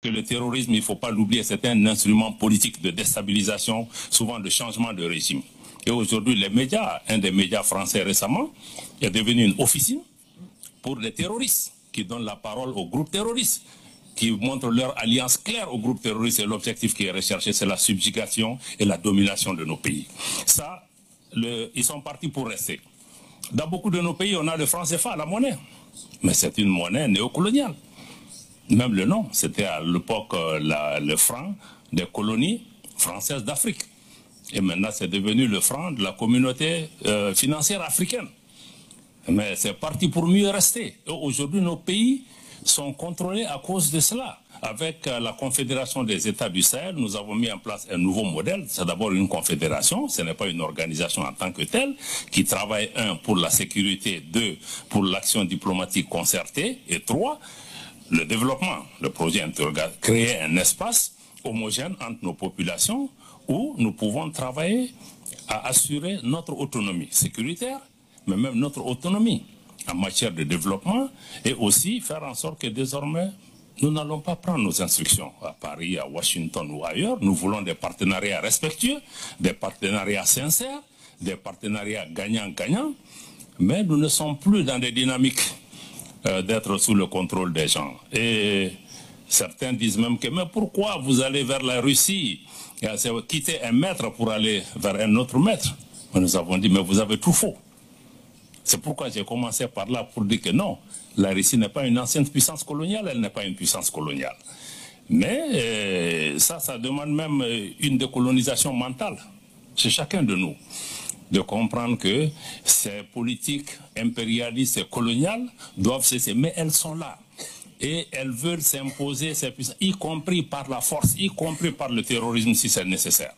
que le terrorisme, il ne faut pas l'oublier, c'est un instrument politique de déstabilisation, souvent de changement de régime. Et aujourd'hui, les médias, un des médias français récemment, est devenu une officine pour les terroristes, qui donnent la parole aux groupes terroristes, qui montrent leur alliance claire aux groupes terroristes, et l'objectif qui est recherché, c'est la subjugation et la domination de nos pays. Ça, ils sont partis pour rester. Dans beaucoup de nos pays, on a le franc CFA, la monnaie, mais c'est une monnaie néocoloniale. Même le nom, c'était à l'époque le franc des colonies françaises d'Afrique. Et maintenant, c'est devenu le franc de la communauté financière africaine. Mais c'est parti pour mieux rester. Aujourd'hui, nos pays sont contrôlés à cause de cela. Avec la Confédération des États du Sahel, nous avons mis en place un nouveau modèle. C'est d'abord une confédération, ce n'est pas une organisation en tant que telle, qui travaille, 1, pour la sécurité, 2, pour l'action diplomatique concertée, et 3, le développement. Le projet créer un espace homogène entre nos populations où nous pouvons travailler à assurer notre autonomie sécuritaire, mais même notre autonomie en matière de développement, et aussi faire en sorte que désormais, nous n'allons pas prendre nos instructions à Paris, à Washington ou ailleurs. Nous voulons des partenariats respectueux, des partenariats sincères, des partenariats gagnant-gagnant, mais nous ne sommes plus dans des dynamiques d'être sous le contrôle des gens. Et certains disent même que mais pourquoi vous allez vers la Russie, quitter un maître pour aller vers un autre maître? Nous avons dit mais vous avez tout faux. C'est pourquoi j'ai commencé par là pour dire que non, la Russie n'est pas une ancienne puissance coloniale, elle n'est pas une puissance coloniale. Mais ça demande même une décolonisation mentale chez chacun de nous, de comprendre que ces politiques impérialistes et coloniales doivent cesser, mais elles sont là. Et elles veulent s'imposer ces puissances, y compris par la force, y compris par le terrorisme si c'est nécessaire.